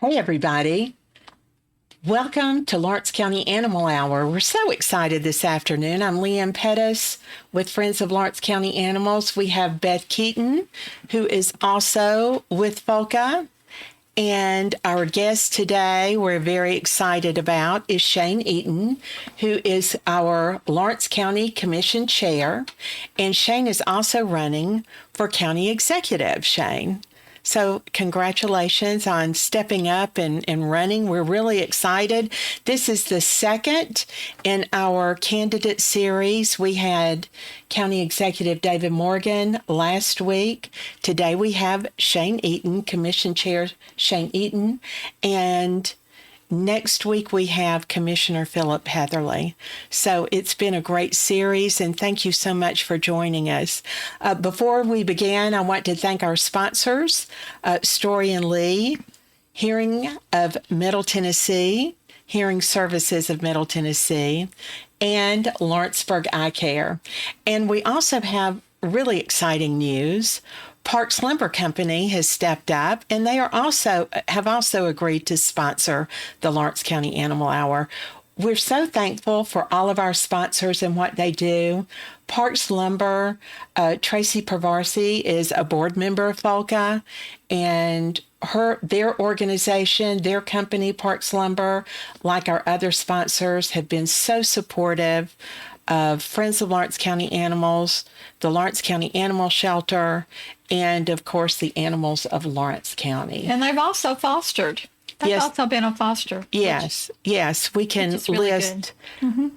Hey, everybody. Welcome to Lawrence County Animal Hour. We're so excited this afternoon. I'm Leanne Pettis with Friends of Lawrence County Animals. We have Beth Keaton, who is also with FOLCA. And our guest today, we're very excited about, is Shane Eaton, who is our Lawrence County Commission Chair. And Shane is also running for County Executive, Shane. So congratulations on stepping up and running. We're really excited. This is the second in our candidate series. We had County Executive David Morgan last week. Today we have Shane Eaton, Commission Chair Shane Eaton, and next week we have Commissioner Philip Heatherly. So it's been a great series, and thank you so much for joining us. Before we begin, I want to thank our sponsors, Story and Lee, Hearing of Middle Tennessee, Hearing Services of Middle Tennessee, and Lawrenceburg Eye Care. And we also have really exciting news. Parks Lumber Company has stepped up, and they have also agreed to sponsor the Lawrence County Animal Hour. We're so thankful for all of our sponsors and what they do. Parks Lumber, Tracy Pervarsi is a board member of FOLCA, and their organization, their company, Parks Lumber, like our other sponsors, have been so supportive of Friends of Lawrence County Animals, the Lawrence County Animal Shelter, and of course the animals of Lawrence County. And they've also fostered. They've also been a foster. Yes. We can really list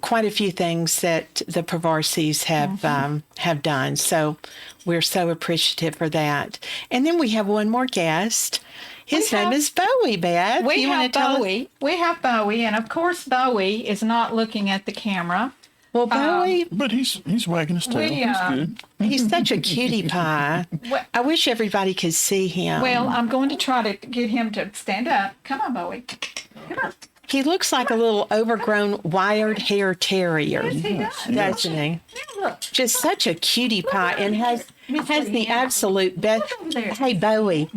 quite a few things that the Pervarsis have done. So we're so appreciative for that. And then we have one more guest. His name is Bowie, Beth. We have Bowie, and of course Bowie is not looking at the camera. Well, Bowie, but he's wagging his tail. He's good. He's such a cutie pie. I wish everybody could see him. Well, I'm going to try to get him to stand up. Come on, Bowie. Come on. He looks like a little overgrown wired hair terrier, Yes, he does. doesn't he? Yeah, look. Just such a cutie pie, and has the absolute best. there. Hey, Bowie.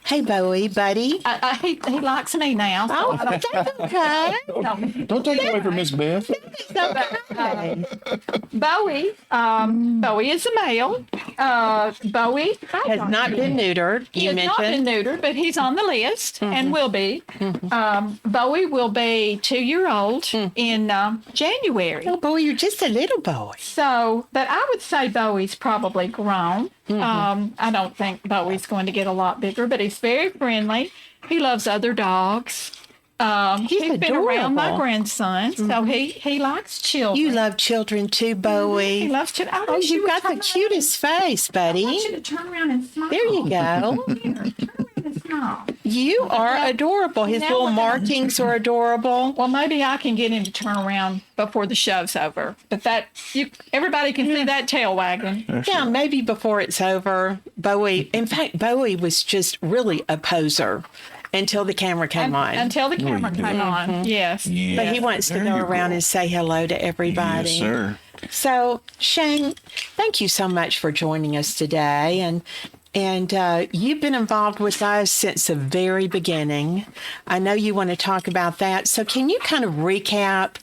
Hey, Bowie, buddy. He likes me now. So Oh, that's okay. Don't take it away from Miss Beth. Okay. Bowie is a male. Bowie Has not been neutered. He You has not been mentioned. neutered, but he's on the list and will be. Bowie will be 2-year-old in January. Oh, Bowie, you're just a little boy. So, but I would say Bowie's probably grown. I don't think Bowie's going to get a lot bigger, but he's very friendly. He loves other dogs. He's been around my adorable. grandson, so he likes children. You love children too, Bowie. He loves children. Oh, you've got the cutest face, I buddy. want you to turn around and smile. There you go. Here, turn around and smile. You are adorable. His Now little we're gonna- markings are adorable. Well, maybe I can get him to turn around before the show's over. But everybody can see that tail wagging. Yeah, maybe before it's over. Bowie, in fact, Bowie was just really a poser until the camera came on. Until the camera came on. Yes. Yeah. But he wants to There go you around go. and say hello to everybody. Yes, sir. So, Shane, thank you so much for joining us today. And you've been involved with us since the very beginning. I know you want to talk about that. So can you kind of recap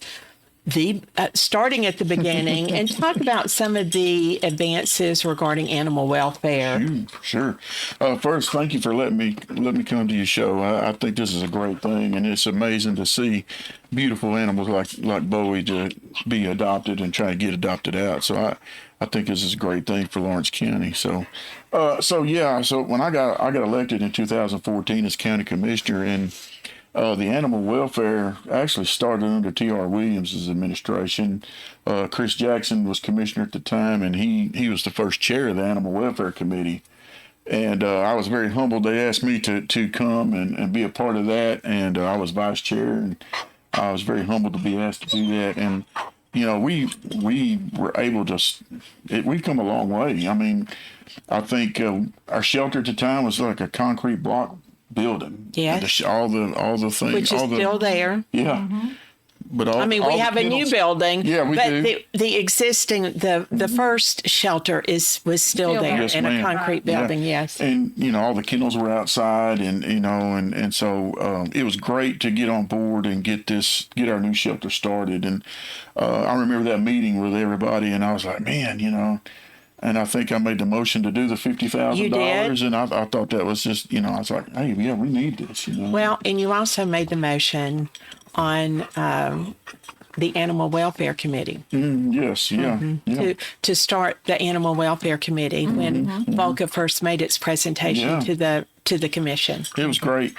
the starting at the beginning and talk about some of the advances regarding animal welfare? Sure. First, thank you for letting me come to your show. I think this is a great thing, and it's amazing to see beautiful animals like Bowie to be adopted and try to get adopted out. So I think this is a great thing for Lawrence County. So when I got elected in 2014 as county commissioner, and the animal welfare actually started under T.R. Williams' administration. Chris Jackson was commissioner at the time, and he was the first chair of the animal welfare committee. And I was very humbled. They asked me to come and be a part of that, and I was vice chair, and I was very humbled to be asked to do that. And we were able to. We've come a long way. I mean, I think our shelter at the time was like a concrete block building. Yeah. All the things. Which is still there. Yeah. but all, I mean, all we the have a new kennels- building. Yeah, we but do. the existing the first shelter was still there there. Yes, in a ma'am. concrete Yeah. building. Yes. And all the kennels were outside, and so it was great to get on board and get our new shelter started. And I remember that meeting with everybody, and I was like, man, and I think I made the motion to do the $50,000, and I thought that was just, I was like, hey, yeah, we need this. Well, and you also made the motion on the Animal Welfare Committee Yes, yeah, yeah. to start the Animal Welfare Committee when Volca first made its presentation Yeah. to the commission. It was great.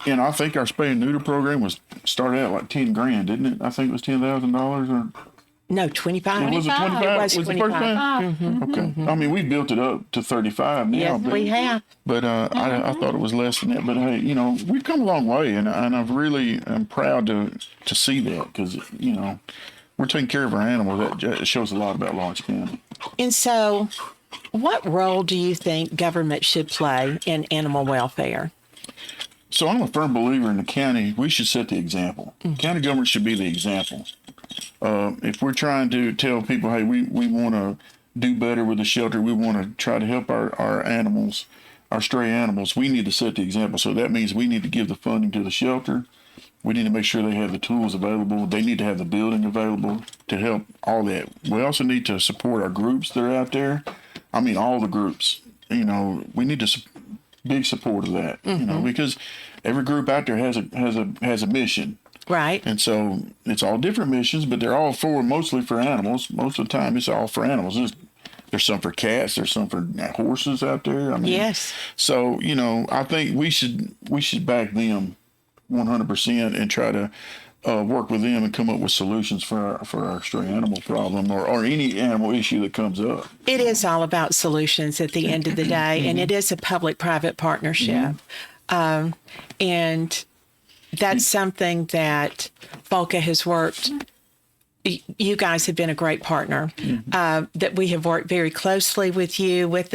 And I think our spay and neuter program started out like 10 grand, didn't it? I think it was $10,000 or. No, 25. Was it 25? It was the 25. first time? Okay. I mean, we built it up to 35 now. Yes, but, we have. But I thought it was less than that. But hey, we've come a long way, and I really am proud to see that because we're taking care of our animals. That shows a lot about Lawrence County. And so, what role do you think government should play in animal welfare? So I'm a firm believer in the county. We should set the example. County government should be the example. If we're trying to tell people, hey, we want to do better with the shelter, we want to try to help our animals, our stray animals, we need to set the example. So that means we need to give the funding to the shelter. We need to make sure they have the tools available. They need to have the building available to help all that. We also need to support our groups that are out there. I mean, all the groups. We need to big support of that. Because every group out there has a mission. Right. And so it's all different missions, but they're all mostly for animals. Most of the time, it's all for animals. There's some for cats. There's some for horses out there. I mean, Yes. So I think we should back them 100% and try to work with them and come up with solutions for our stray animal problem or any animal issue that comes up. It is all about solutions at the end of the day, and it is a public-private partnership. And that's something that Volca has worked. You guys have been a great partner. That we have worked very closely with you, with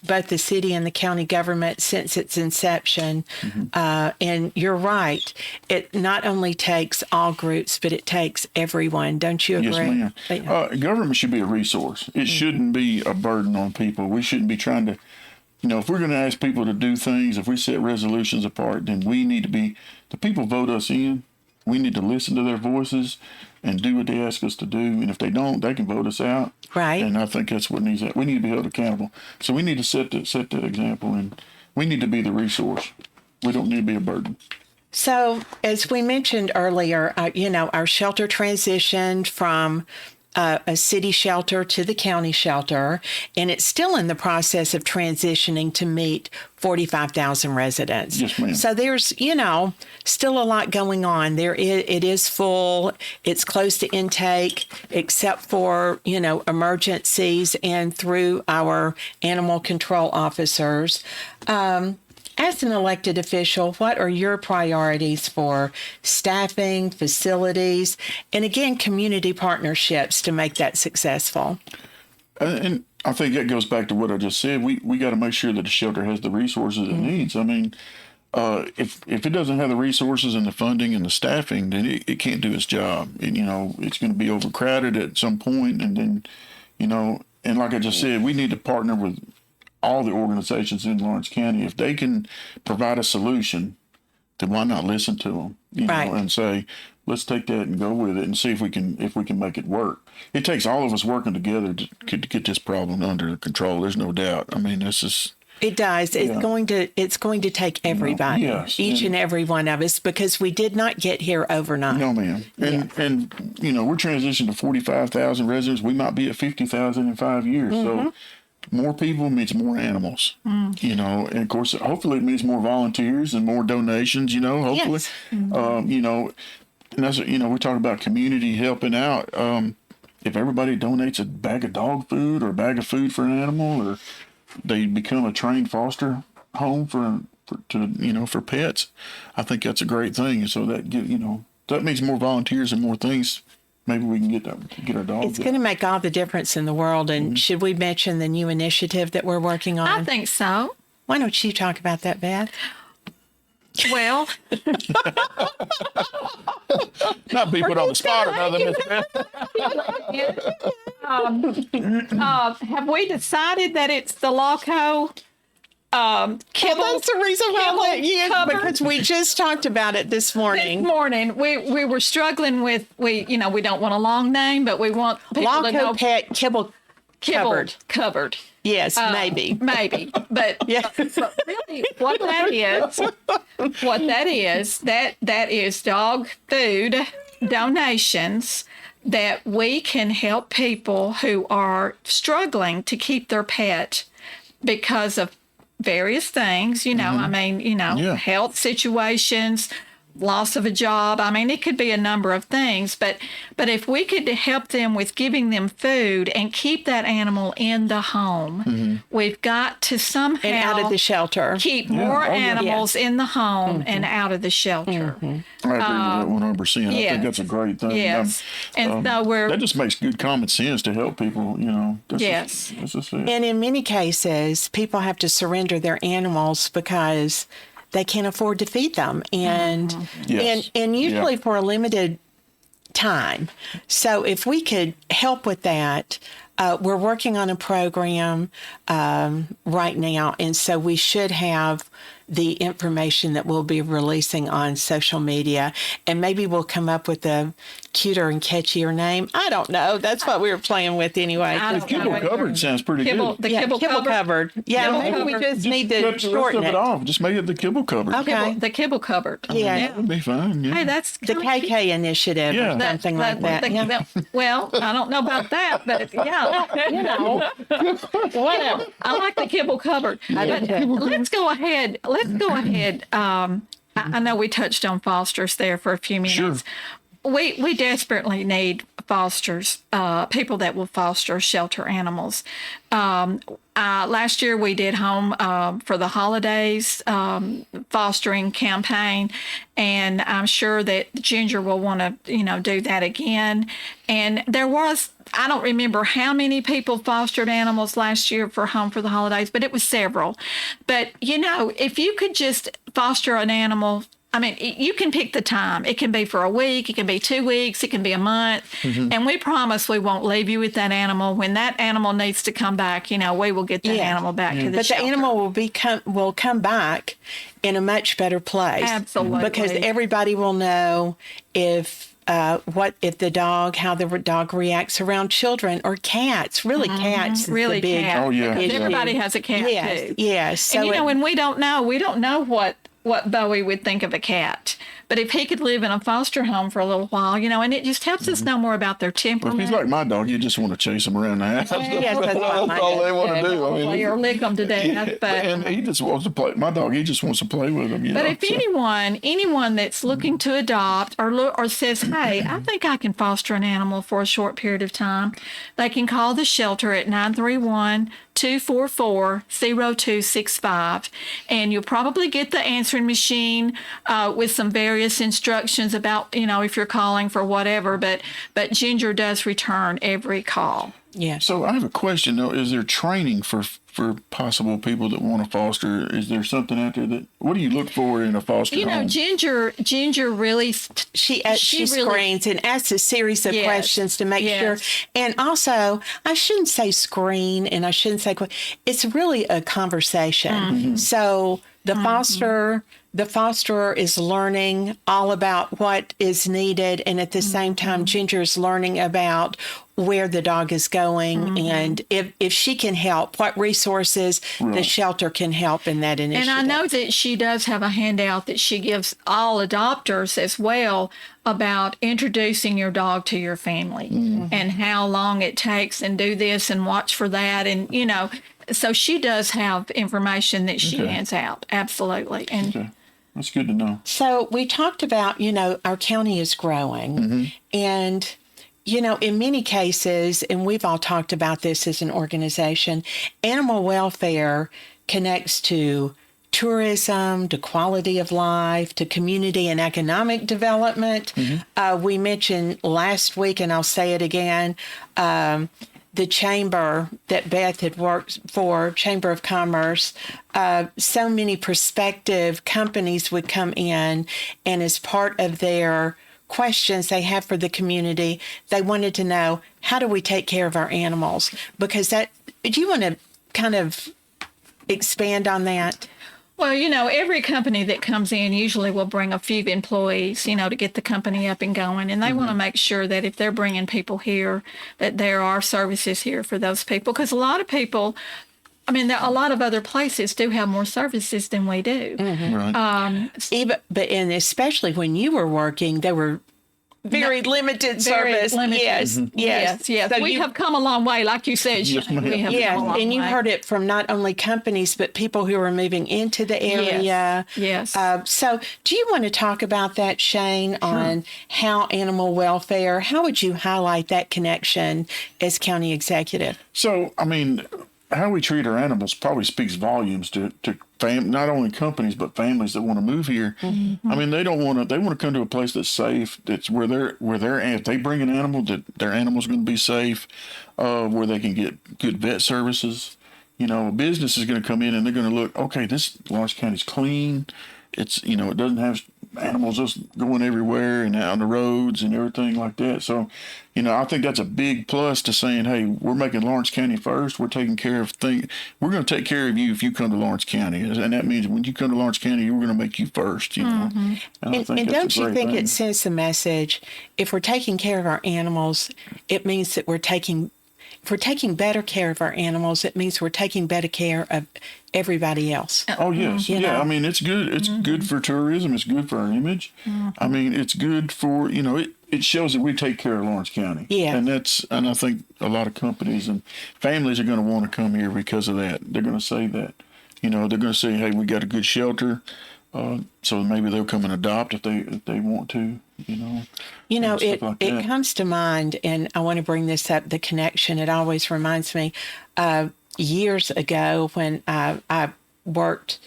both the city and the county government since its inception. And you're right; it not only takes all groups, but it takes everyone. Don't you agree? Yes, ma'am. Government should be a resource. It shouldn't be a burden on people. We shouldn't be trying to. If we're going to ask people to do things, if we set resolutions apart, then we need to be, the people vote us in. We need to listen to their voices and do what they ask us to do. And if they don't, they can vote us out. Right. And I think that's what needs. We need to be held accountable. So we need to set that example, and we need to be the resource. We don't need to be a burden. So, as we mentioned earlier, our shelter transitioned from a city shelter to the county shelter, and it's still in the process of transitioning to meet 45,000 residents. Yes, ma'am. So there's, still a lot going on. It is full. It's close to intake, except for, emergencies and through our animal control officers. As an elected official, what are your priorities for staffing, facilities, and again, community partnerships to make that successful? And I think that goes back to what I just said. We got to make sure that the shelter has the resources it needs. I mean, if it doesn't have the resources and the funding and the staffing, then it can't do its job. It's going to be overcrowded at some point, and then, and like I just said, we need to partner with all the organizations in Lawrence County. If they can provide a solution, then why not listen to them? Right. And say, let's take that and go with it and see if we can make it work. It takes all of us working together to get this problem under control. There's no doubt. I mean, this is. It does. It's going to take everybody, yes, each and every one of us, because we did not get here overnight. No, ma'am. And we're transitioning to 45,000 residents. We might be at 50,000 in 5 years. So more people means more animals, and of course, hopefully it means more volunteers and more donations, hopefully, Yes. and that's, we talk about community helping out. If everybody donates a bag of dog food or a bag of food for an animal, or they become a trained foster home for pets, I think that's a great thing. And so that means more volunteers and more things. Maybe we can get our dogs. It's going to make all the difference in the world. And should we mention the new initiative that we're working on? I think so. Why don't you talk about that, Beth? Well, Not be put on the spot or nothing, Miss Beth. Have we decided that it's the Loco kibble? Well, that's the reason why I kibble let you, cupboard? because we just talked about it this This morning. morning we were struggling with we don't want a long name, but we want people to know Loco Pet Kibble Cupboard. cupboard. Yes, maybe. But Yeah. but really what that is that is dog food donations that we can help people who are struggling to keep their pet because of various things, Yeah. health situations, loss of a job. I mean, it could be a number of things, but if we could help them with giving them food and keep that animal in the home, we've got to somehow And out of the shelter. keep more Oh, yeah. animals in the home and out of the shelter. I agree with that 100%. I yes. think that's a great thing. Yes. And so we're That just makes good common sense to help people, That's Yes. That's just it. And in many cases, people have to surrender their animals because they can't afford to feed them, and Yes. and usually Yeah. for a limited time. So if we could help with that, we're working on a program right now, and so we should have the information that we'll be releasing on social media, and maybe we'll come up with a cuter and catchier name. I don't know. That's what we were playing with anyway. I The don't kibble know. cupboard sounds pretty Kibble, good. the kibble cupboard. cupboard. Yeah, Kibble maybe we cupboard. just need Cut to the rest shorten of it it. off. Just make it the kibble cupboard. Okay. The kibble cupboard. Yeah. That would be fine. Yeah. Hey, that's The kinda cute. KK initiative Yeah. or something like that. Yeah. Well, I don't know about that, but yeah, whatever. I like the kibble cupboard. But let's go ahead. I know we touched on fosters there for a few minutes. Sure. We desperately need fosters, people that will foster shelter animals. Last year we did home for the holidays fostering campaign, and I'm sure that Ginger will want to do that again. And there was, I don't remember how many people fostered animals last year for home for the holidays, but it was several. But if you could just foster an animal, I mean, you can pick the time. It can be for a week, it can be 2 weeks, it can be a month. And we promise we won't leave you with that animal. When that animal needs to come back, we will get that animal back to the But shelter. the animal will come back in a much better place. Absolutely. Because everybody will know if how the dog reacts around children or cats. Really, cats is Really the big cat. Oh, yeah. Because issue. everybody has a cat Yes, too. yes. So And we don't know what Bowie would think of a cat. But if he could live in a foster home for a little while, and it just helps us know more about their If temperament. he's like my dog, you just want to chase him around the house. Yes, that's what mine all they does, want to too. do. I mean, or lick them to death. But and he just wants to play. My dog, he just wants to play with him. But if anyone that's looking to adopt or says, hey, I think I can foster an animal for a short period of time, they can call the shelter at 931-244-0265. And you'll probably get the answering machine with some various instructions about, if you're calling for whatever. But Ginger does return every call. yes. So I have a question though. Is there training for possible people that want to foster? Is there something out there what do you look for in a foster home? Ginger really She really- screens and asks a series of Yes, questions to make yes. sure. And also, I shouldn't say screen, and I shouldn't say it's really a conversation. Mm-hmm. So the fosterer is learning all about what is needed, and at the same time, Ginger is learning about where the dog is going, and if she can help, what resources the shelter can help in that initiative. And I know that she does have a handout that she gives all adopters as well about introducing your dog to your family and how long it takes, and do this and watch for that. And, so she does have information that she hands out. Absolutely. And Okay. That's good to know. So we talked about, our county is growing, and in many cases, and we've all talked about this as an organization, animal welfare connects to tourism, to quality of life, to community and economic development. We mentioned last week, and I'll say it again, the chamber that Beth had worked for, Chamber of Commerce, so many prospective companies would come in, and as part of their questions they have for the community. They wanted to know, how do we take care of our animals? Because do you want to kind of expand on that? Well, every company that comes in usually will bring a few employees, to get the company up and going. And they want to make sure that if they're bringing people here, that there are services here for those people. Because a lot of people, a lot of other places do have more services than we do. Right. And especially when you were working, they were very limited service. Limited. Yes. So we have come a long way, like you said. Yes, ma'am. We have come a long and you way. heard it from not only companies, but people who are moving into the area. Yes. So do you want to talk about that, Shane, on how animal welfare, how would you highlight that connection as county executive? So, how we treat our animals probably speaks volumes to not only companies but families that want to move here. They don't want to. They want to come to a place that's safe. That's where they're. If they bring an animal, that their animal's going to be safe, where they can get good vet services. A business is going to come in and they're going to look. Okay, this Lawrence County's clean. It's it doesn't have animals just going everywhere and out on the roads and everything like that. So, I think that's a big plus to saying, hey, we're making Lawrence County first. We're taking care of things. We're going to take care of you if you come to Lawrence County. And that means when you come to Lawrence County, we're going to make you first, And, I think And that's don't a you great think thing. it sends the message, if we're taking care of our animals, it means that if we're taking better care of our animals, it means we're taking better care of everybody else. Oh, yes. You know? It's good. It's good for tourism. It's good for our image. It's good for, it shows that we take care of Lawrence County. Yeah. And I think a lot of companies and families are going to want to come here because of that. They're going to say that, they're going to say, hey, we got a good shelter. So maybe they'll come and adopt if they want to, It comes to mind, and I want to bring this up, the connection. It always reminds me years ago when I worked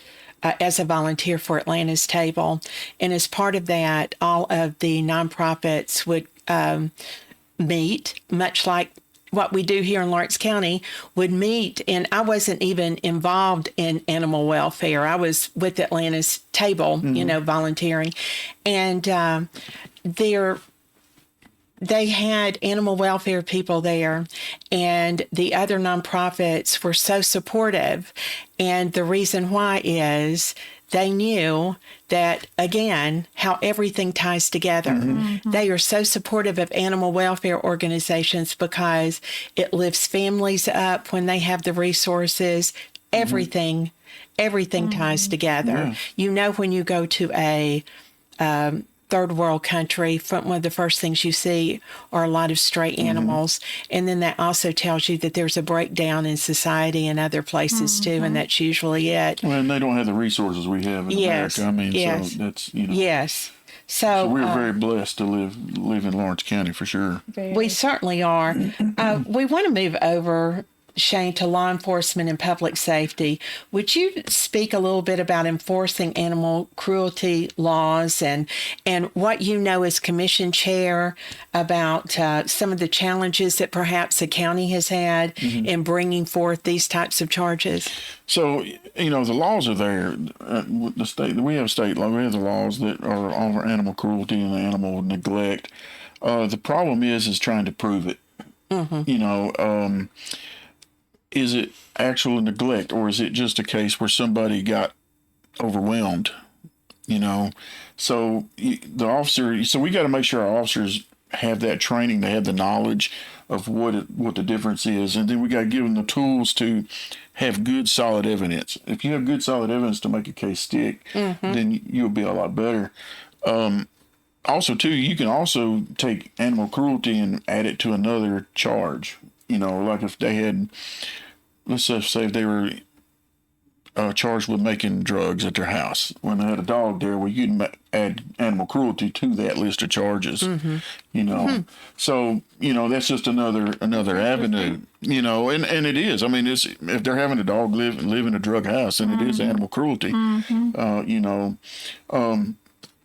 as a volunteer for Atlanta's Table. And as part of that, all of the nonprofits would meet, much like what we do here in Lawrence County, would meet. And I wasn't even involved in animal welfare. I was with Atlanta's Table, volunteering. And they had animal welfare people there, and the other nonprofits were so supportive. And the reason why is they knew that, again, how everything ties together. They are so supportive of animal welfare organizations because it lifts families up when they have the resources. Everything ties together. When you go to a third world country, one of the first things you see are a lot of stray animals. And then that also tells you that there's a breakdown in society in other places too, and that's usually it. Well, and they don't have the resources we have in America. Yes. So that's, Yes. So we're very blessed to live in Lawrence County for sure. We certainly are. We want to move over, Shane, to law enforcement and public safety. Would you speak a little bit about enforcing animal cruelty laws and what you know as commission chair about some of the challenges that perhaps the county has had in bringing forth these types of charges? So, the laws are there. We have state law. We have the laws that are over animal cruelty and animal neglect. The problem is trying to prove it. Is it actual neglect, or is it just a case where somebody got overwhelmed? So the officer. So we got to make sure our officers have that training. They have the knowledge of what the difference is, and then we got to give them the tools to have good, solid evidence. If you have good, solid evidence to make a case stick, then you'll be a lot better. Also, too, you can also take animal cruelty and add it to another charge. Like if they had, let's just say if they were charged with making drugs at their house, when they had a dog there, well, you can add animal cruelty to that list of charges. So that's just another avenue. And it is. It's if they're having a dog live in a drug house, then it is animal cruelty.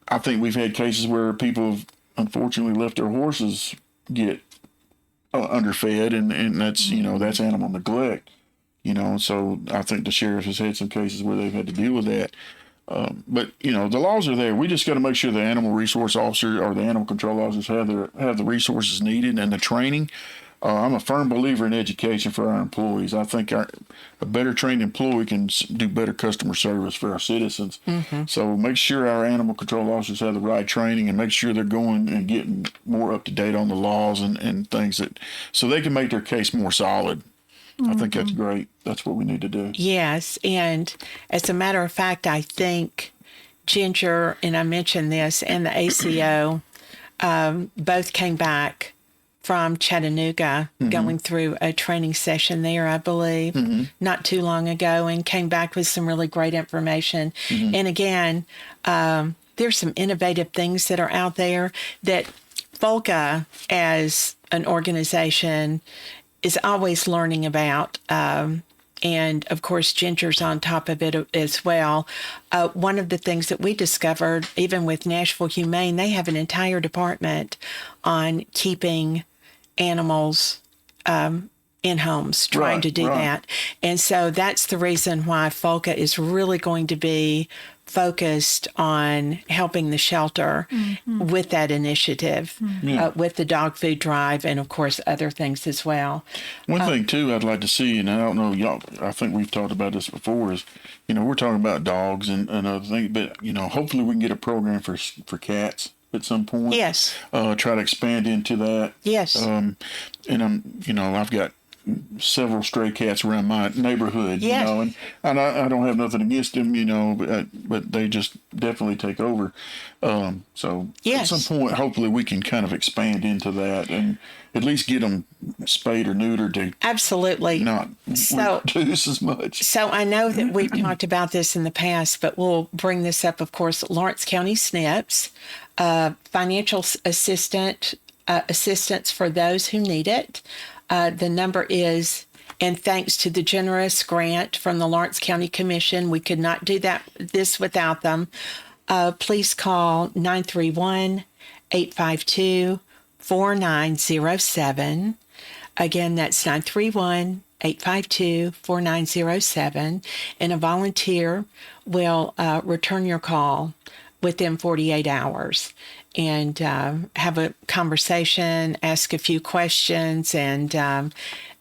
I think we've had cases where people have unfortunately left their horses get underfed, and that's that's animal neglect. So I think the sheriff has had some cases where they've had to deal with that. But the laws are there. We just got to make sure the animal resource officer or the animal control officers have the resources needed and the training. I'm a firm believer in education for our employees. I think a better trained employee can do better customer service for our citizens. So make sure our animal control officers have the right training and make sure they're going and getting more up to date on the laws and things so they can make their case more solid. I think that's great. That's what we need to do. Yes. And as a matter of fact, I think Ginger, and I mentioned this, and the ACO both came back from Chattanooga, going through a training session there, I believe, not too long ago, and came back with some really great information. And again, there's some innovative things that are out there that FOLCA, as an organization, is always learning about. And of course, Ginger's on top of it as well. One of the things that we discovered, even with Nashville Humane, they have an entire department on keeping animals in homes, trying to do that. And so that's the reason why FOLCA is really going to be focused on helping the shelter with that initiative, with the dog food drive, and of course other things as well. One thing too I'd like to see, and I don't know, y'all, I think we've talked about this before, is we're talking about dogs and other things, but hopefully we can get a program for cats at some point. Yes. Try to expand into that. Yes. And I've got several stray cats around my neighborhood, and I don't have nothing against them, but they just definitely take over. So at some point, hopefully we can kind of expand into that and at least get them spayed or neutered to absolutely not reduce as much. So I know that we've talked about this in the past, but we'll bring this up, of course. Lawrence County SNPs, financial assistance for those who need it. The number is, and thanks to the generous grant from the Lawrence County Commission, we could not do this without them. Please call 931-852-4907. Again, that's 931-852-4907. And a volunteer will return your call within 48 hours. And have a conversation, ask a few questions, and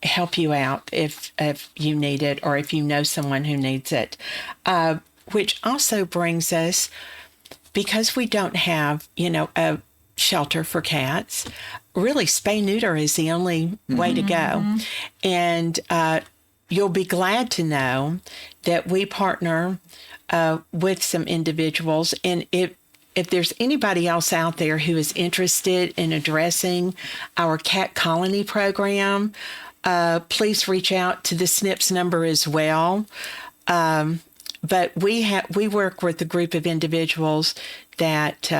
help you out if you need it or if you know someone who needs it. Which also brings us, because we don't have, a shelter for cats, really spay-neuter is the only way to go. And you'll be glad to know that we partner with some individuals, and if there's anybody else out there who is interested in addressing our cat colony program, please reach out to the SNPs number as well. But we work with a group of individuals that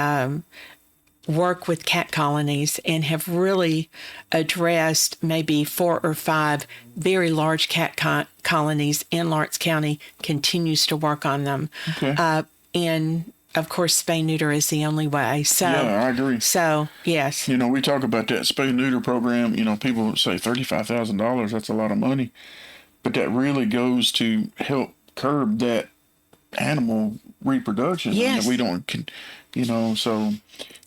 work with cat colonies and have really addressed maybe 4 or 5 very large cat colonies in Lawrence County, continues to work on them. Okay. And of course, spay-neuter is the only way. So, yeah, I agree. So, yes. We talk about that spay-neuter program. People say $35,000, that's a lot of money. But that really goes to help curb that animal reproduction. Yes. We don't, so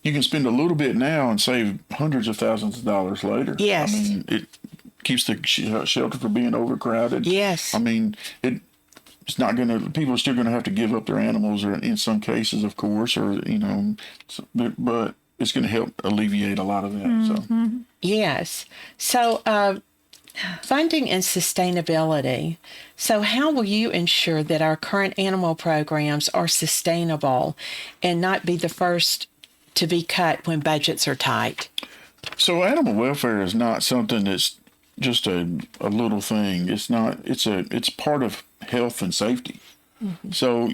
you can spend a little bit now and save hundreds of thousands of dollars later. Yes. It keeps the shelter from being overcrowded. Yes. It's not going to, people are still going to have to give up their animals, or in some cases, of course, or, but it's going to help alleviate a lot of that. So, yes. So, funding and sustainability. So how will you ensure that our current animal programs are sustainable and not be the first to be cut when budgets are tight? So animal welfare is not something that's just a little thing. It's not, it's part of health and safety. So,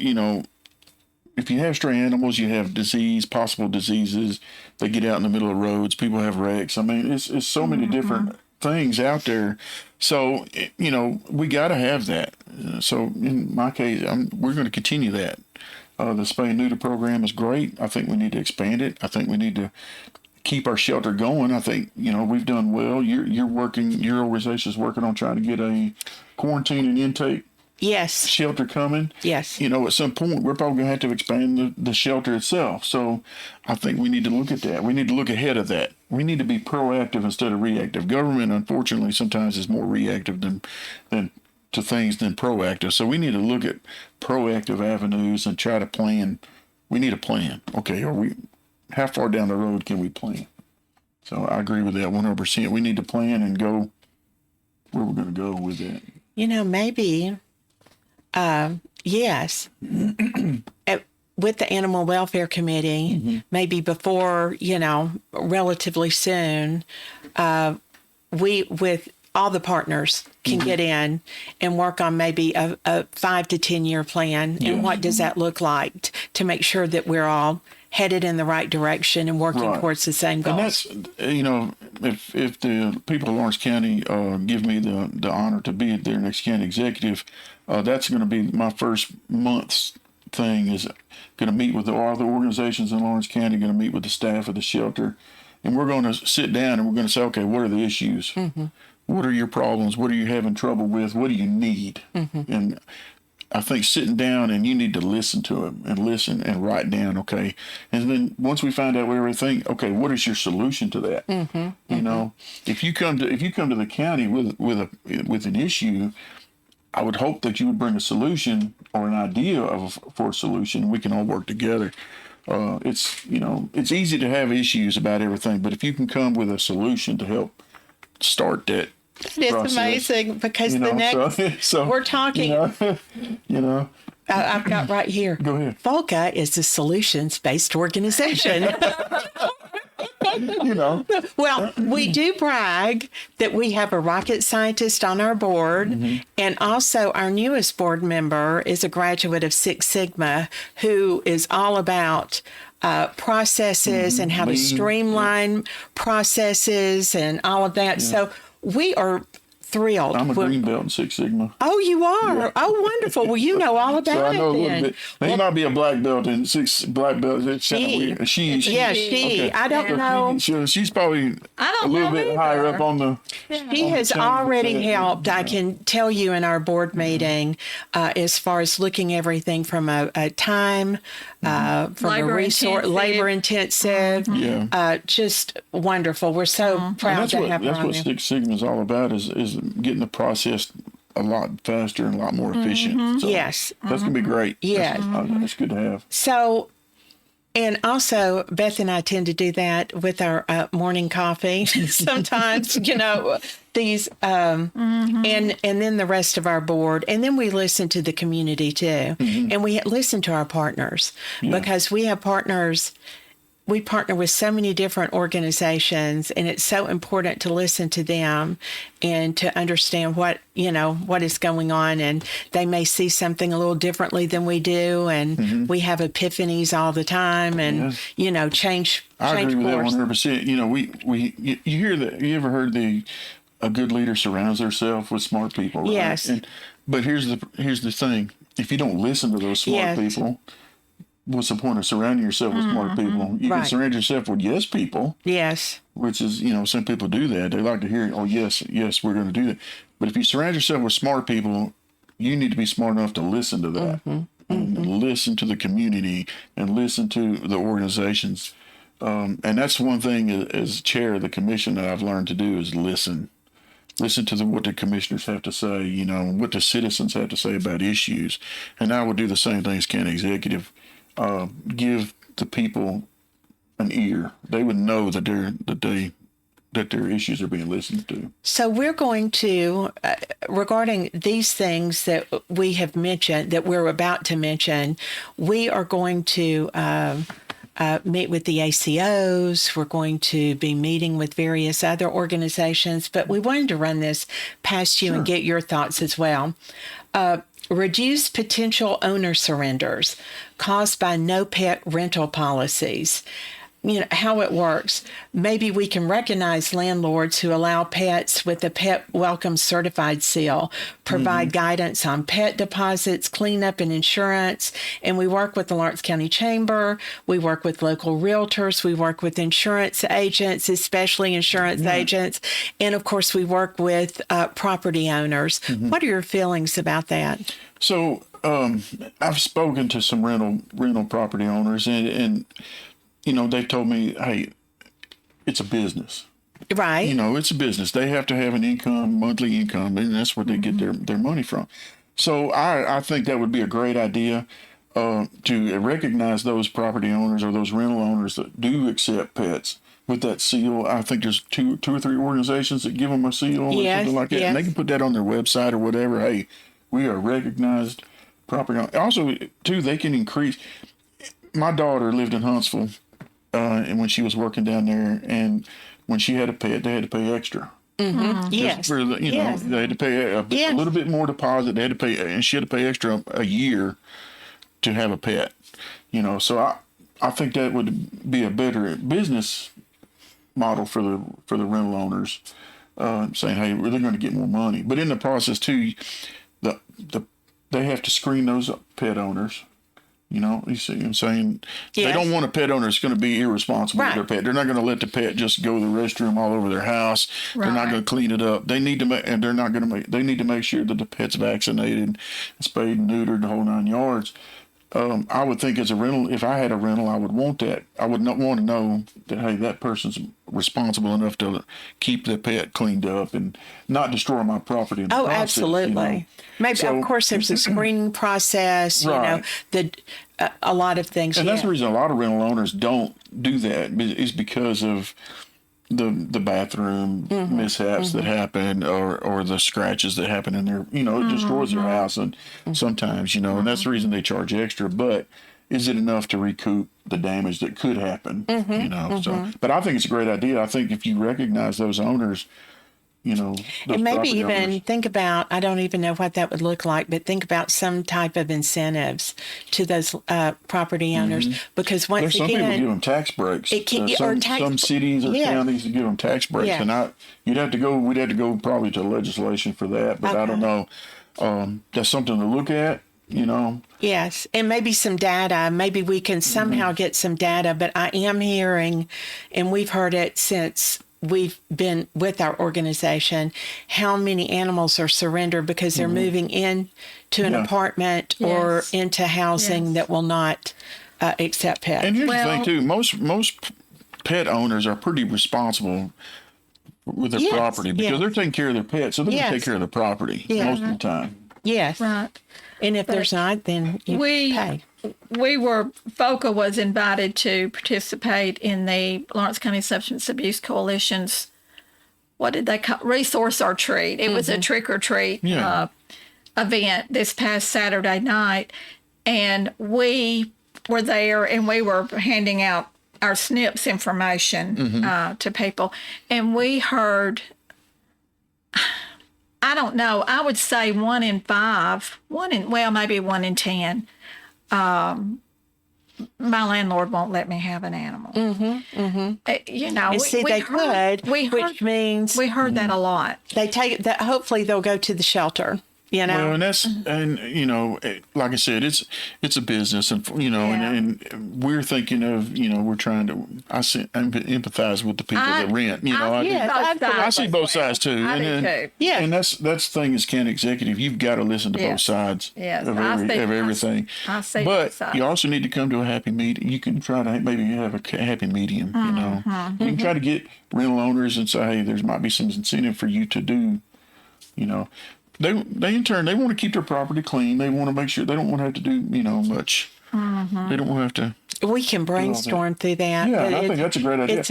if you have stray animals, you have possible diseases. They get out in the middle of roads. People have wrecks. It's so many different things out there. So, we got to have that. So in my case, we're going to continue that. The spay and neuter program is great. I think we need to expand it. I think we need to keep our shelter going. I think, we've done well. Your organization's working on trying to get a quarantine and intake Yes. shelter coming. Yes. You know, at some point, we're probably going to have to expand the shelter itself. So I think we need to look at that. We need to look ahead of that. We need to be proactive instead of reactive. Government, unfortunately, sometimes is more reactive than to things than proactive. So we need to look at proactive avenues and try to plan. We need a plan. Okay, how far down the road can we plan? So I agree with that 100%. We need to plan and go where we're going to go with that. You know, maybe, yes, with the Animal Welfare Committee, maybe before, relatively soon, we, with all the partners, can get in and work on maybe a 5 to 10 year plan. And what does that look like to make sure that we're all headed in the right direction and working towards the same goals. And that's, if the people of Lawrence County give me the honor to be their next county executive, that's going to be my first month's thing, is going to meet with all the organizations in Lawrence County, going to meet with the staff of the shelter, and we're going to sit down and we're going to say, okay, what are the issues? What are your problems? What are you having trouble with? What do you need? And I think sitting down and you need to listen to them and listen and write down, okay. And then once we find out where everything, okay, what is your solution to that? You know, if you come to the county with an issue, I would hope that you would bring a solution or an idea for a solution. We can all work together. It's easy to have issues about everything, but if you can come with a solution to help start that. It's amazing because the next we're talking. I've got right here. Go ahead. VOLCA is a solutions-based organization. Well, we do brag that we have a rocket scientist on our board, and also our newest board member is a graduate of Six Sigma, who is all about processes and how to streamline processes and all of that. So we are thrilled. I'm a green belt in Six Sigma. Oh, you are? Yeah. Oh, wonderful. Well, you know all about so I know it a little bit. Now, you might be a black belt in black belt. She. Okay. I don't know. She's probably a little bit higher up on the. She has already helped, I can tell you, in our board meeting, as far as looking everything from a time, from a resource, labor intensive. Just wonderful. We're so proud to have her on there. That's what Six Sigma is all about, is getting the process a lot faster and a lot more efficient. So yes. That's going to be great. Yes. That's good to have. So, and also Beth and I tend to do that with our morning coffee sometimes, these, and then the rest of our board. And then we listen to the community too. And we listen to our partners because we have partners. We partner with so many different organizations, and it's so important to listen to them and to understand what is going on. And they may see something a little differently than we do. And we have epiphanies all the time and, change I agree with course. that 100%. You hear that, you ever heard a good leader surrounds herself with smart people, right? Yes. But here's the thing. If you don't listen to those smart people, what's the point of surrounding yourself with smart people? You can surround yourself with yes people. Yes. Which is, some people do that. They like to hear, oh, yes, we're going to do that. But if you surround yourself with smart people, you need to be smart enough to listen to that. And listen to the community and listen to the organizations. And that's one thing as chair of the commission that I've learned to do is listen. Listen to what the commissioners have to say, what the citizens have to say about issues. And I would do the same thing as county executive. Give the people an ear. They would know that their issues are being listened to. So we're going to, regarding these things that we have mentioned, that we're about to mention, we are going to meet with the ACOs. We're going to be meeting with various other organizations, but we wanted to run this past you and get your thoughts as well. Reduce potential owner surrenders caused by no pet rental policies. how it works. Maybe we can recognize landlords who allow pets with a pet welcome certified seal, provide guidance on pet deposits, cleanup, and insurance. And we work with the Lawrence County Chamber. We work with local realtors. We work with insurance agents, especially insurance agents. And of course, we work with property owners. What are your feelings about that? So I've spoken to some rental property owners, and they've told me, hey, it's a business. Right. It's a business. They have to have an income, monthly income, and that's where they get their money from. So I think that would be a great idea to recognize those property owners or those rental owners that do accept pets with that seal. I think there's two or three organizations that give them a seal or something like that. And they can put that on their website or whatever. Hey, we are recognized property owner. Also, too, they can increase. My daughter lived in Huntsville, and when she was working down there, and when she had a pet, they had to pay extra. Yes. For the, they had to pay a little bit more deposit. They had to pay, and she had to pay extra a year to have a pet. So I think that would be a better business model for the rental owners, saying, hey, they're going to get more money. But in the process too, they have to screen those pet owners. You see what I'm saying? Yes. They don't want a pet owner that's going to be irresponsible with their pet. They're not going to let the pet just go to the restroom all over their house. Right. They're not going to clean it up. They need to they need to make sure that the pet's vaccinated, spayed and neutered, the whole 9 yards. I would think as a rental, if I had a rental, I would want that. I would not want to know that, hey, that person's responsible enough to keep the pet cleaned up and not destroy my property in the process, absolutely. Maybe, of course, there's a screening process, a lot of things. And that's the reason a lot of rental owners don't do that, is because of the bathroom mishaps that happen or the scratches that happen in there. It destroys their house, and sometimes, and that's the reason they charge extra. But is it enough to recoup the damage that could happen? So, but I think it's a great idea. I think if you recognize those owners, and maybe even think about, I don't even know what that would look like, but think about some type of incentives to those property owners, because once some people give them tax breaks. Some cities or counties give them tax breaks, and we'd have to go probably to legislation for that, but I don't know. That's something to look at. Yes, and maybe some data. Maybe we can somehow get some data, but I am hearing, and we've heard it since we've been with our organization, how many animals are surrendered because they're moving into an apartment or into housing that will not accept pets. And here's the thing too, most pet owners are pretty responsible with their property because they're taking care of their pets, so they're going to take care of the property most of the time. Yes. Right. And if there's not, then you pay. FOCA was invited to participate in the Lawrence County Substance Abuse Coalition's, what did they call, resource or treat. It was a trick or treat event this past Saturday night. And we were there and we were handing out our SNPs information to people. And we heard, I don't know, I would say 1 in 5, maybe 1 in 10. My landlord won't let me have an animal. Which means we heard that a lot. They take that. Hopefully, they'll go to the shelter. Well, and that's like I said, it's a business, and and we're thinking of we're trying to. I empathize with the people that rent. I see both sides too, and that's the thing as county executive, you've got to listen to both sides of everything. I see but both sides. You also need to come to a happy medium. You can try to maybe have a happy medium. You can try to get rental owners and say, hey, there might be some incentive for you to do. They in turn, they want to keep their property clean. They want to make sure they don't want to have to do, much. They don't want to have to. We can brainstorm through that. Yeah, I think that's a great idea.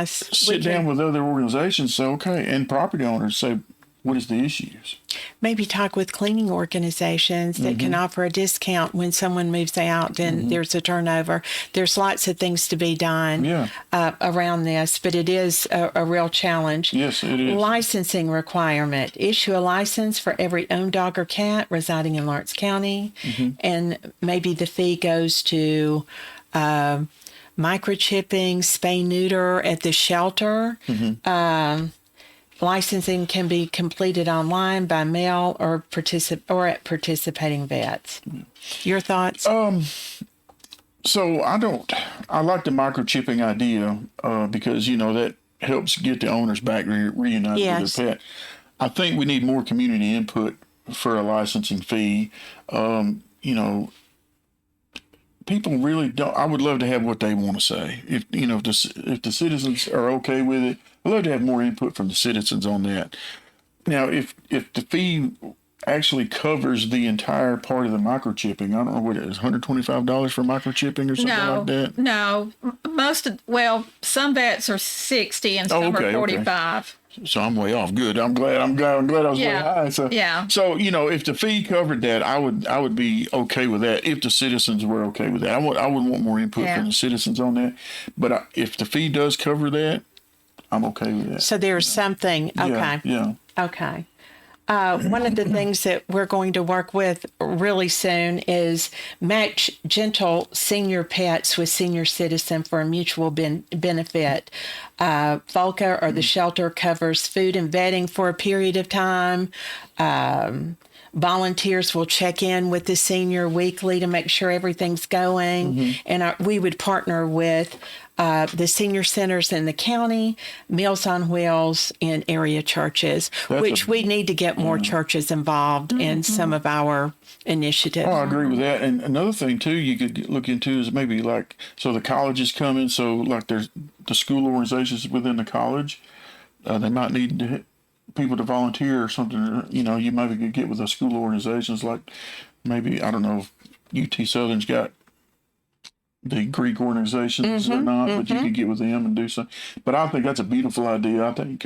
Sit down with other organizations, and property owners, say, what is the issues? Maybe talk with cleaning organizations that can offer a discount when someone moves out and there's a turnover. There's lots of things to be done around this, but it is a real challenge. Yes, it is. Licensing requirement. Issue a license for every owned dog or cat residing in Lawrence County, and maybe the fee goes to microchipping, spay neuter at the shelter. Licensing can be completed online, by mail, or at participating vets. Your thoughts? So I like the microchipping idea because, that helps get the owners back reunited with their pet. I think we need more community input for a licensing fee. People really don't. I would love to have what they want to say. If the citizens are okay with it, I'd love to have more input from the citizens on that. Now, if the fee actually covers the entire part of the microchipping, I don't know what it is, $125 for microchipping or something like that. No, some vets are 60 and some are 45. Okay. So I'm way off. Good. I'm glad I was way high. So if the fee covered that, I would be okay with that if the citizens were okay with that. I would want more input from the citizens on that. But if the fee does cover that, I'm okay with that. So there's something. Okay. Yeah. Okay. One of the things that we're going to work with really soon is match gentle senior pets with senior citizen for a mutual benefit. Volca or the shelter covers food and bedding for a period of time. Volunteers will check in with the senior weekly to make sure everything's going. And we would partner with the senior centers in the county, Meals on Wheels, and area churches, which we need to get more churches involved in some of our initiatives. Oh, I agree with that. And another thing, too, you could look into is maybe so the colleges come in, so like there's the school organizations within the college, they might need people to volunteer or something. You maybe could get with the school organizations like maybe, I don't know if UT Southern's got the Greek organizations or not, but you could get with them and do something. But I think that's a beautiful idea. I think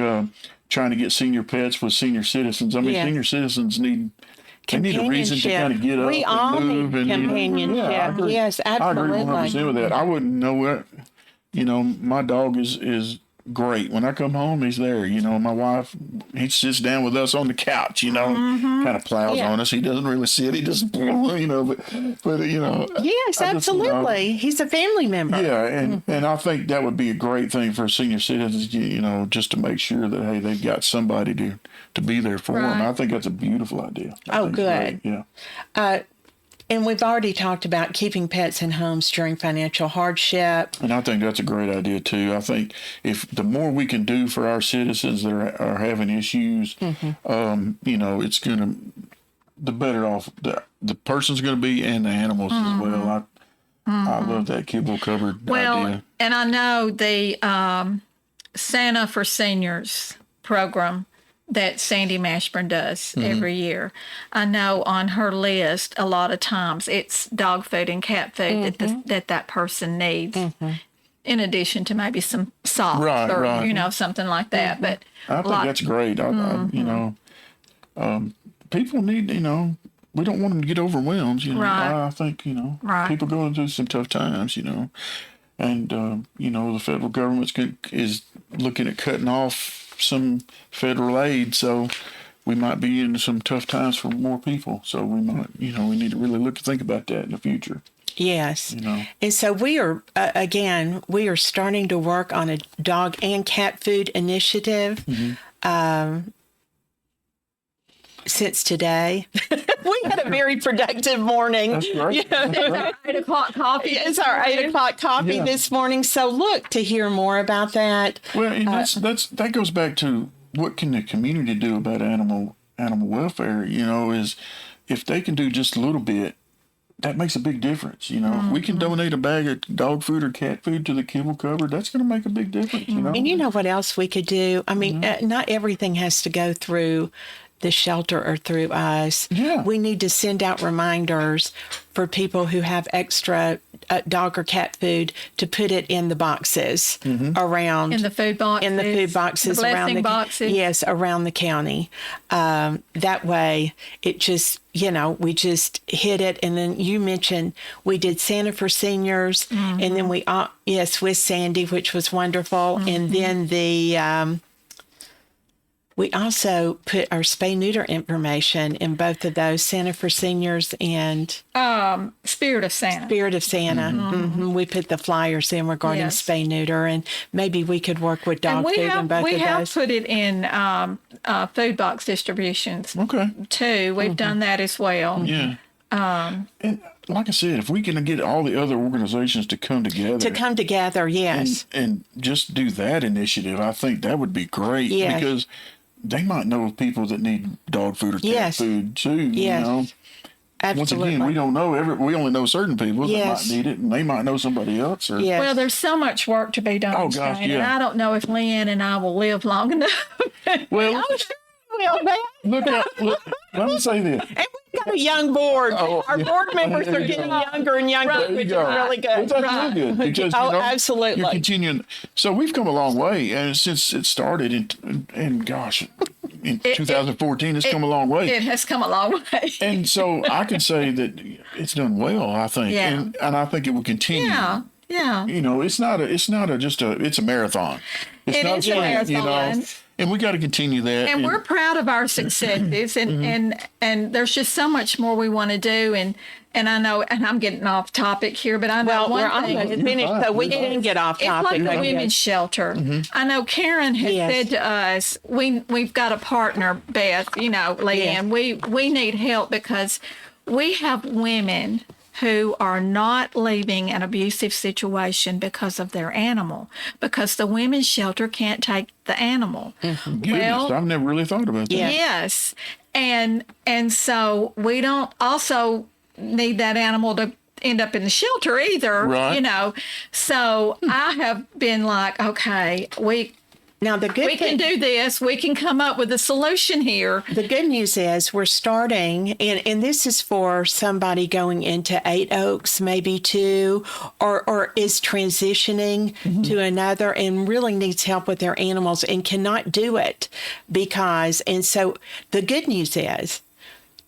trying to get senior pets with senior citizens. I mean, senior citizens need a reason to kind of get up and move. And companionship. Yes, absolutely. I agree 100% with that. I wouldn't know what, my dog is great. When I come home, he's there. My wife, he sits down with us on the couch, kind of plows on us. He doesn't really sit. He just, but Yes, absolutely. He's a family member. Yeah, and I think that would be a great thing for senior citizens, just to make sure that, hey, they've got somebody to be there for them. I think that's a beautiful idea. Good. Yeah. And we've already talked about keeping pets in homes during financial hardship. And I think that's a great idea, too. I think if the more we can do for our citizens that are having issues, it's going to, the better off the person's going to be and the animals as well. I love that kibble covered idea. And I know the Santa for Seniors program that Sandy Mashburn does every year. I know on her list, a lot of times it's dog food and cat food that person needs, in addition to maybe some socks or something like that. But I think that's great. People need, we don't want them to get overwhelmed. I think people going through some tough times. And the federal government is looking at cutting off some federal aid, so we might be in some tough times for more people. So we might, we need to really think about that in the future. Yes. And so we are, we are starting to work on a dog and cat food initiative. Since today. We had a very productive morning. That's great. That's great. 8 o'clock coffee. It's our 8 o'clock coffee this morning. So look to hear more about that. Well, and that goes back to what can the community do about animal welfare, is if they can do just a little bit, that makes a big difference. If we can donate a bag of dog food or cat food to the kibble cupboard, that's going to make a big difference. And you know what else we could do? I mean, not everything has to go through the shelter or through us. Yeah. We need to send out reminders for people who have extra dog or cat food to put it in the boxes around. In the food boxes. In the food boxes. The blessing boxes. Yes, around the county. That way, it just, we just hit it. And then you mentioned we did Santa for Seniors. And then with Sandy, which was wonderful. And then the We also put our spay-neuter information in both of those, Santa for Seniors and Spirit of Santa. Spirit of Santa. We put the flyers in regarding Yes. spay-neuter, and maybe we could work with dog And food in both we of have those. put it in food box distributions Okay. too. We've done that as well. Yeah. And like I said, if we can get all the other organizations to come together, Yes. and just do that initiative, I think that would be great. Yes. Because they might know of people that need dog food or cat Yes. food too. Yes. You know. Absolutely. Once again, we don't know we only know certain people Yes. that might need it, and they might know somebody else. Or, Yes. Well, there's so much work to be done. Oh, gosh, Shane, and yeah. I don't know if Lynn and I will live long enough. Well, look, let me say this. And we've got a young board. Oh, Our yeah. board members There are you getting go. younger and younger, Right. which is There you go. really good. Which that's really good because Oh, you know, absolutely. you're continuing. So we've come a long way, and since it started in gosh, in 2014, it's come a long way. It has come a long way. And so I can say that it's done well. I think, Yeah. and I think it will continue. Yeah. Yeah. You know, it's not it's a marathon. It's It not is a sprint, you know, marathon. and we got to continue that. And we're proud of our successes, and there's just so much more we want to do. And I know, and I'm getting off topic here, but I know Well, we're one thing. almost finished, so we You're didn't get off It's topic. like the but women's yes. shelter. I know Karen has Yes. said to us, we've got a partner, Beth, Leanne, we need help because we have women who are not leaving an abusive situation because of their animal, because the women's shelter can't take the animal. Goodness, well- I've never really thought about that. Yeah. Yes. And so we don't also need that animal to end up in the shelter either, Right. So I have been like, okay, Now, the good we can do this. We can come up with a solution here. The good news is we're starting, and this is for somebody going into 8 Oaks, maybe 2, or is transitioning to another and really needs help with their animals and cannot do it and so the good news is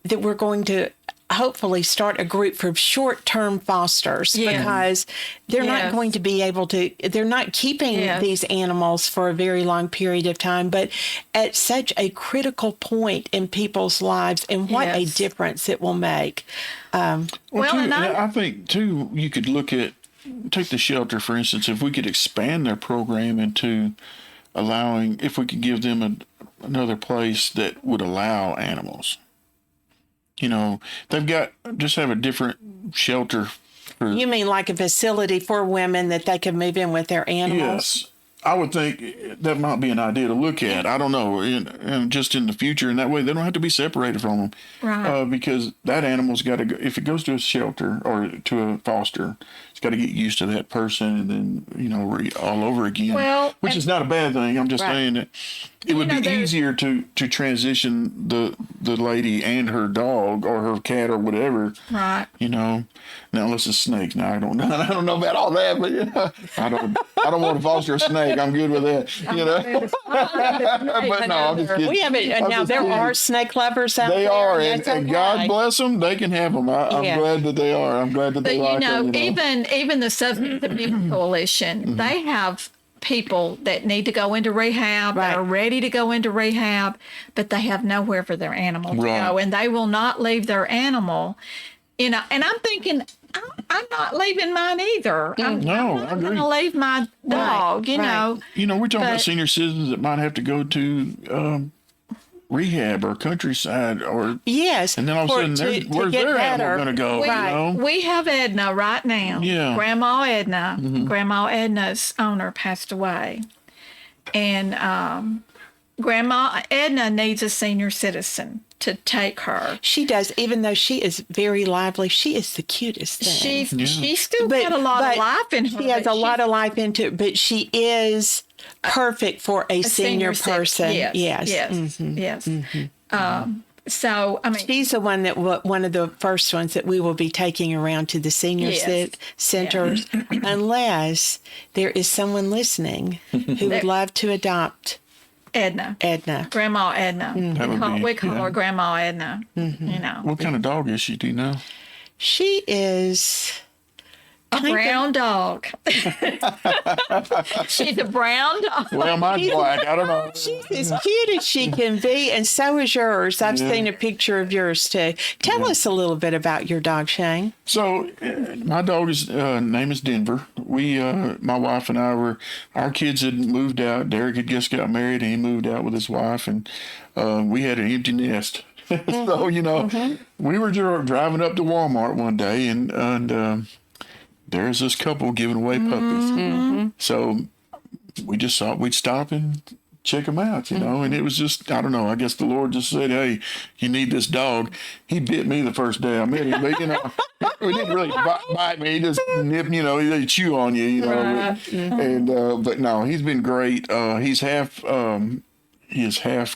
that we're going to hopefully start a group for short-term fosters Yes. because they're not Yes. going to be able to, they're not keeping Yes. these animals for a very long period of time, but at such a critical point in people's lives and what a Yes. difference it will make. Well, Well, and I think too, you could take the shelter for instance. If we could expand their program into allowing, if we could give them another place that would allow animals. You know, just have a different shelter for. You mean like a facility for women that they can move in with their animals? Yes. I would think that might be an idea to look at. I don't know, and just in the future, and that way they don't have to be separated from them, Right. because that animal's got to go. If it goes to a shelter or to a foster, it's got to get used to that person, and then all over again. Well, which and- is not a bad thing. I'm just Right. saying that it would be there's- easier to transition the lady and her dog or her cat or whatever. Right. Now unless it's snakes. Now I don't know. I don't know about all that, but I don't want to foster a snake. I'm good with that. But no, I'm just kidding. We haven't, I'm now just there kidding. are snake lovers out They there. are, that's and okay. God bless them. They can have them. I'm Yeah. glad that they are. I'm glad that But they like them. even the Substance Abuse Coalition, they have people that need to go into rehab, Right. that are ready to go into rehab, but they have nowhere for their animal to Right. go, and they will not leave their animal. And I'm thinking, I'm not leaving mine either. I'm No, I not agree. going to leave my dog. You right. know. We're talking about But- senior citizens that might have to go to rehab or countryside, or Yes. and then all of a for- sudden, to where's get their animal better. going to go? Right. We have Edna right now. Yeah. Grandma Edna. Grandma Edna's owner passed away. And Grandma Edna needs a senior citizen to take her. She does, even though she is very lively. She is the cutest thing. She's still got a lot of life in her. She has but a lot of life into it, but she is perfect for a senior person. Yes. Yes. Yes. So, I mean, She's the one that one of the first ones that we will be taking around to the senior Yes. centers, unless there is someone listening who would love to adopt Edna. Grandma Edna. That would be- We call yeah. her Grandma Edna. What kind of dog is she? Do you know? She is A brown dog. She's a brown dog. Well, mine's black. I don't know. She's as cute as she can be, and so is yours. I've seen a picture of yours too. Tell us a little bit about your dog, Shane. So, my dog's name is Denver. We, my wife and I our kids had moved out. Derek had just got married, and he moved out with his wife, and we had an empty nest. So, we were driving up to Walmart one day, and there's this couple giving away puppies. So we just thought we'd stop and check them out, and it was just, I don't know, I guess the Lord just said, hey, you need this dog. He bit me the first day I met him, but, he didn't really bite me. He just nipped, he chew on you, and, but no, he's been great. He's half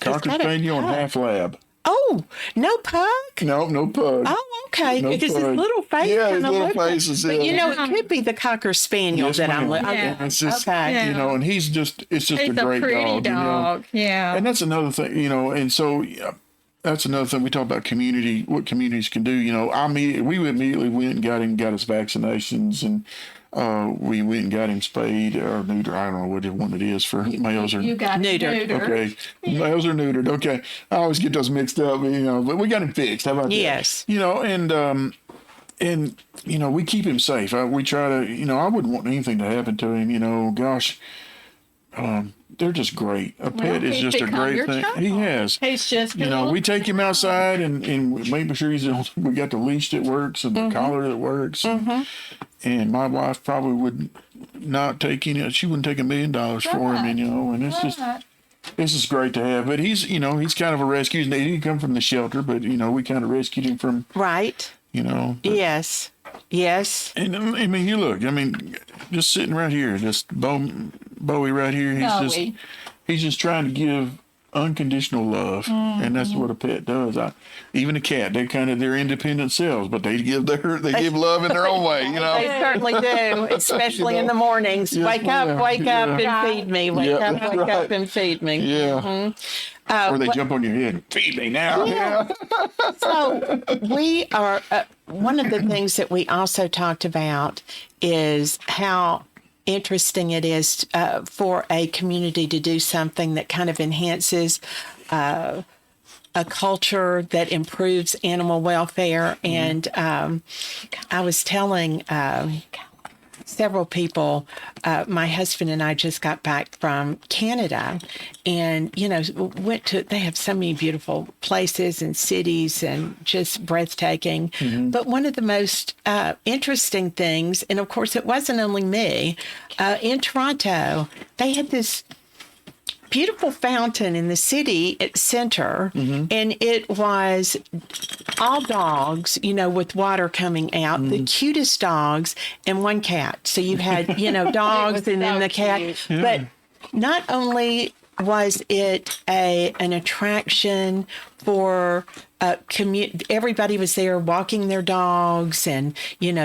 Cocker Spaniel and half Lab. Oh, no pug? No pug. Oh, okay. No because pug. his little face. Yeah, his little looks face is But it could be the Cocker Spaniel Yes, that I'm ma'am. looking Yeah. It's just, Okay. and it's just He's a great pretty dog. Yeah. And that's another thing, and so that's another thing we talk about community, what communities can do. We immediately went and got his vaccinations, and we went and got him spayed or neutered. I don't know which one it is for males or You got Neutered. neutered. okay, males are neutered. Okay, I always get those mixed up, but we got him fixed. How about that? Yes. And we keep him safe. We try to, I wouldn't want anything to happen to him. Gosh, they're just great. A pet is he's just a become great your thing. child. He has. He's just your little- We take him outside and making sure we got the leash that works and the collar that works. And my wife probably would not take she wouldn't take $1 million for him, and it's just, this is great to have. But he's kind of a rescue. He didn't come from the shelter, but, we kind of rescued him from, Right. Yes. Yes. And I mean, you look, just sitting right here, just Bowie right here. He's just trying to give unconditional love, and that's what a pet does. Even a cat, they're independent selves, but they give love in their own way. They certainly do, especially in the mornings. Yes, wake up ma'am. and feed me. Wake up and feed me. Yeah. Or they jump on your head and feed me now. Yeah. So we are, one of the things that we also talked about is how interesting it is for a community to do something that kind of enhances a culture that improves animal welfare. And I was telling several people, my husband and I just got back from Canada, and they have so many beautiful places and cities and just breathtaking. But one of the most interesting things, and of course it wasn't only me, in Toronto, they had this beautiful fountain in the city center, and it was all dogs, with water coming out, the cutest dogs, and one cat. So you had, dogs and then the cat. Yeah. But not only was it an attraction for everybody was there walking their dogs and,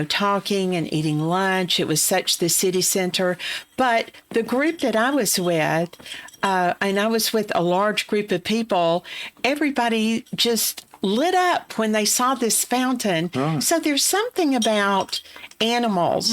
talking and eating lunch. It was such the city center. But the group that I was with, and I was with a large group of people, everybody just lit up when they saw this fountain. Right. So there's something about animals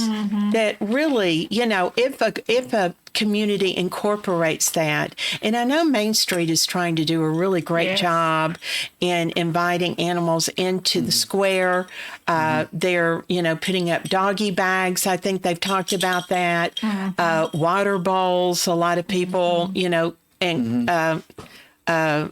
that really, if a community incorporates that, and I know Main Street is trying to do a really great job in inviting animals into the square. They're, putting up doggy bags. I think they've talked about that. Water bowls. A lot of people, and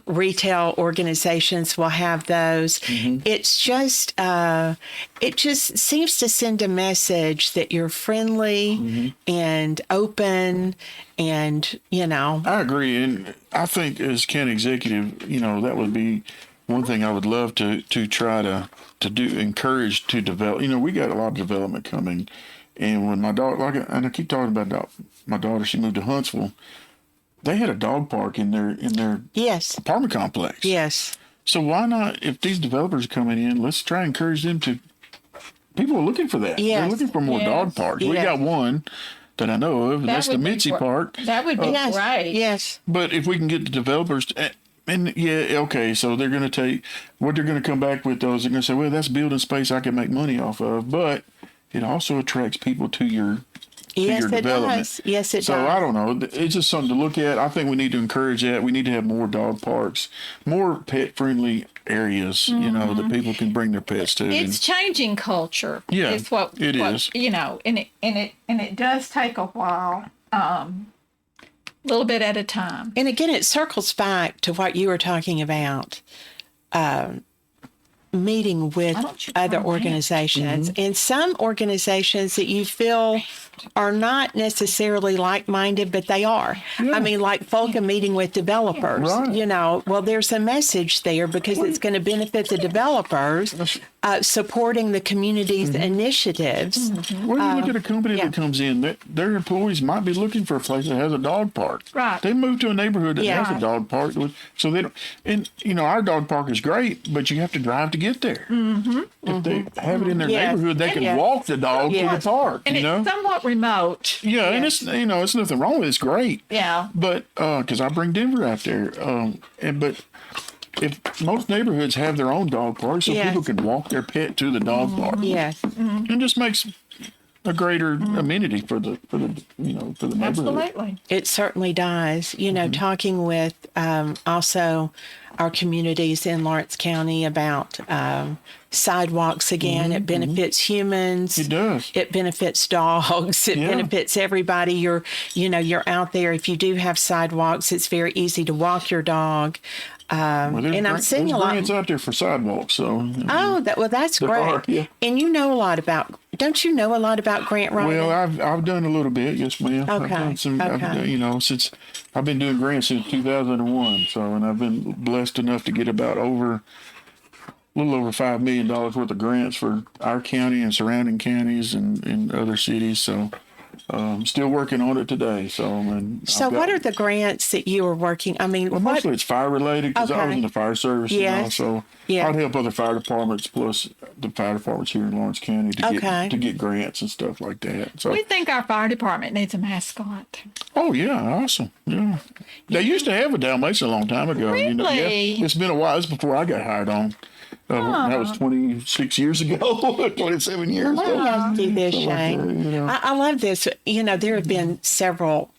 retail organizations will have those. It's just, it just seems to send a message that you're friendly and open, and I agree, and I think as county executive, that would be one thing I would love to try to do, encourage to develop. We got a lot of development coming, and when my daughter, and I keep talking about my daughter, she moved to Huntsville. They had a dog park in their yes, apartment complex. yes. So why not, if these developers are coming in, let's try and encourage them to. People are looking for that. Yes. They're looking for more dog parks. We Yes. got one that I know of. That's the would be Mitzi gr- Park. That would be Yes, great. yes. But if we can get the developers, so they're going to take what they're going to come back with those. They're going to say, well, that's building space I can make money off of. But it also attracts people to your Yes, your it development. does. Yes, it So does. I don't know. It's just something to look at. I think we need to encourage that. We need to have more dog parks, more pet friendly areas. You know, that people can bring their pets to. It's changing culture. Yeah, It's what it is. You know, and it does take a while, a little bit at a time. And again, it circles back to what you were talking about. Meeting with other organizations, and some organizations that you feel are not necessarily like-minded, but they are. I mean, like FOLCA meeting with developers, Right. you know, well, there's a message there because it's going to benefit the developers, supporting the community's initiatives. Well, you look at a company that comes in, their employees might be looking for a place that has a dog park. Right. They move to a neighborhood that has Right. a dog park, so they don't. And you know, our dog park is great, but you have to drive to get there. If they have it in their Yes. neighborhood, they can Yes. walk the dog to Yes. the park. And you know. it's somewhat remote. Yeah, and it's it's nothing wrong with it. It's great. Yeah. But because I bring Denver out there, but if most neighborhoods have their own dog park, so Yes. people can walk their pet to the dog park, Yes. it just makes a greater amenity for the neighborhood. Absolutely. It certainly does. You know, talking with also our communities in Lawrence County about sidewalks again. It benefits humans. It does. It benefits dogs. It Yeah. benefits everybody. You're out there. If you do have sidewalks, it's very easy to walk your dog. Well, And I'm seeing a lot. grants out there for sidewalks, so. Oh, that's There great. are, yeah. And you know a lot about. Don't you know a lot about grant writing? Well, I've done a little bit, yes, ma'am. I've Okay, done some, okay. since I've been doing grants since 2001. So, and I've been blessed enough to get about a little over $5 million worth of grants for our county and surrounding counties and other cities. So, I'm still working on it today. So, what are the grants that you are working? I mean, Well, what? mostly it's fire related because I was Okay. in the fire service. Yes. So Yeah. I'd help other fire departments plus the fire departments here in Lawrence County to get grants and stuff like that. So We think our fire department needs a mascot. oh yeah, awesome. Yeah. They used to have a Dalmatian a long time ago. You know, Really? it's been a while. It's before I got hired on. That was 26 years ago, 27 years Let me ago. ask you this, Something like Shane. that, you know. I love this. You know, there have been several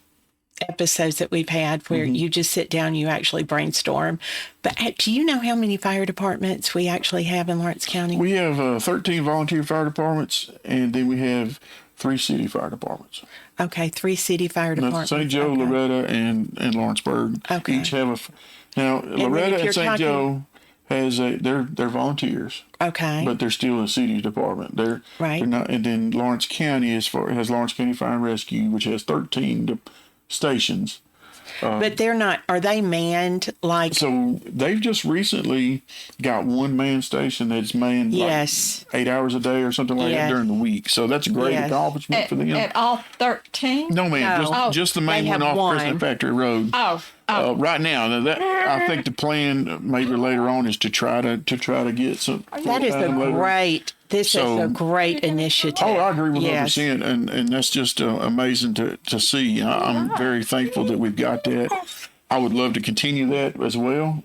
episodes that we've had where you just sit down, you actually brainstorm. But do you know how many fire departments we actually have in Lawrence County? We have 13 volunteer fire departments, and then we have 3 city fire departments. Okay, 3 city fire That's departments. St. Joe, Okay. Loretta, and Lawrenceburg. Okay. Each have now then Loretta if you're and St. talking- Joe has they're volunteers, Okay. but they're still a city department. They're Right. not. And then Lawrence County has Lawrence County Fire and Rescue, which has 13 stations. But they're not, are they manned like, So they've just recently got one man station that's manned yes. like 8 hours a day or something like Yes. that during the week. So that's a great Yes. accomplishment for them. At all 13? No, man, No. just the main They one have off one. President Factory Road. Oh. Right now, that I think the plan maybe later on is to try to get some. That is a full-time labor. great, this is So- a great initiative. Oh, I agree with Yes. 100%, and that's just amazing to see. I'm very thankful that we've got that. I would love to continue that as well.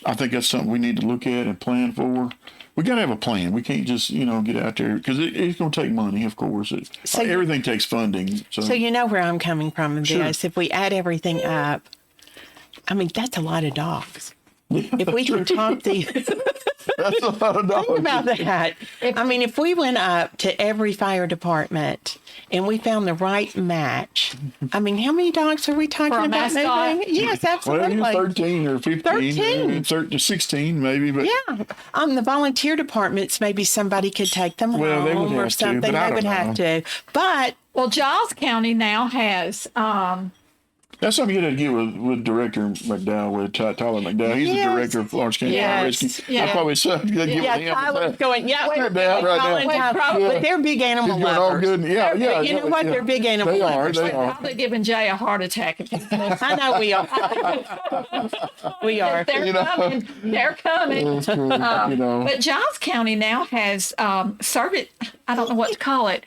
I think that's something we need to look at and plan for. We got to have a plan. We can't just get out there because it's going to take money, of course. So- Everything takes funding. So you know where I'm coming from in Sure. this. If we add everything up, I mean, that's a lot of dogs. If we can talk these, That's a lot of dollars. think about that. I mean, if we went up to every fire department and we found the right match, I mean, how many dogs are we talking For a about mascot? moving? Yes, Well, absolutely. you're 13 or 15, 13. 13 16 maybe, but Yeah, the volunteer departments, maybe somebody could take them Well, they would home or have to, something. but I They would don't have to. But Well, Giles County now has that's something you got to get with Director McDowell, with Tyler McDowell. He's Yes. the director of Lawrence County Fire Yes. Rescue. Yeah. That's probably something you got to get yeah, with him. Tyler's going. Yeah, Right now, right Colin, now. Tyler, but they're big animal He's doing all lovers. good. Yeah, yeah. You know what? yeah. They're big animal They are. lovers. They are. probably giving Jay a heart attack if he's listening. I know we are. We are. They're You know. coming. They're coming. That's cool, you know. But Giles County now has service. I don't know what to call it.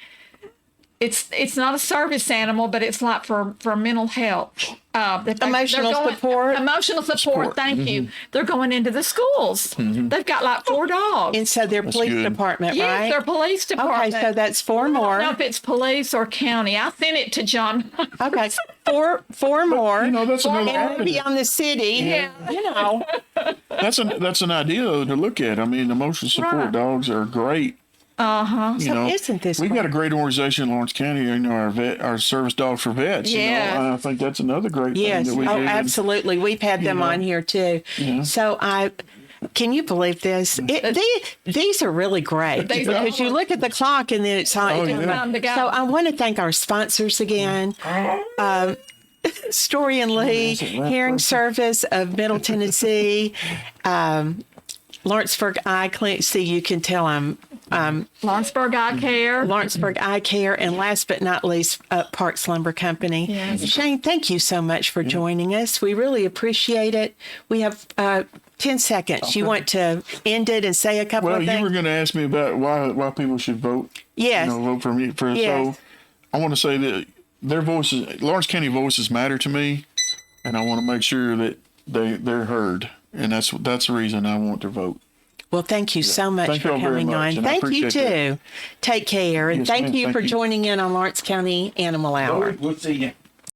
it's not a service animal, but it's like for mental health. Emotional support. Emotional support. Thank you. They're going into the schools. They've got like 4 dogs. And so they're police good. department, Yes, right? they're police department. Okay, so that's 4 I don't more. know if it's police or county. I sent it to John. Okay, four more. You know, that's another And maybe avenue. on the city. Yeah. You know. That's an idea though, to look at. I mean, emotional support Right. dogs are great. You So know, isn't this we've great? got a great organization in Lawrence County. You know, our service dogs for vets. Yeah. You know, and I think that's another great Yes. thing that we do. Oh, And, absolutely. We've had them know. on here too. Yeah. So can you believe this? These are really great These because are. you look at the clock and then it's on. Oh, yeah. Time to go. So I want to thank our sponsors again. Story and Lee, Hearing Service of Middle Tennessee, Lawrenceburg Eye Clinic. See, you can tell I'm Lawrenceburg Eye Care. Lawrenceburg Eye Care, and last but not least, Parks Lumber Company. Yes. Shane, thank you so much for joining us. We really appreciate it. We have 10 seconds. You want to end it and say a couple well, of you were things? going to ask me about why people should vote. Yes. You know, vote for me. Yes. So I want to say that their voices, Lawrence County voices, matter to me, and I want to make sure that they're heard, and that's the reason I want to vote. Well, thank you so much Thank for you all very coming much, on. and I Thank you appreciate that. too. Take care, and Yes, thank ma'am. you Thank for you. joining in on Lawrence County Animal Hour. We'll see you.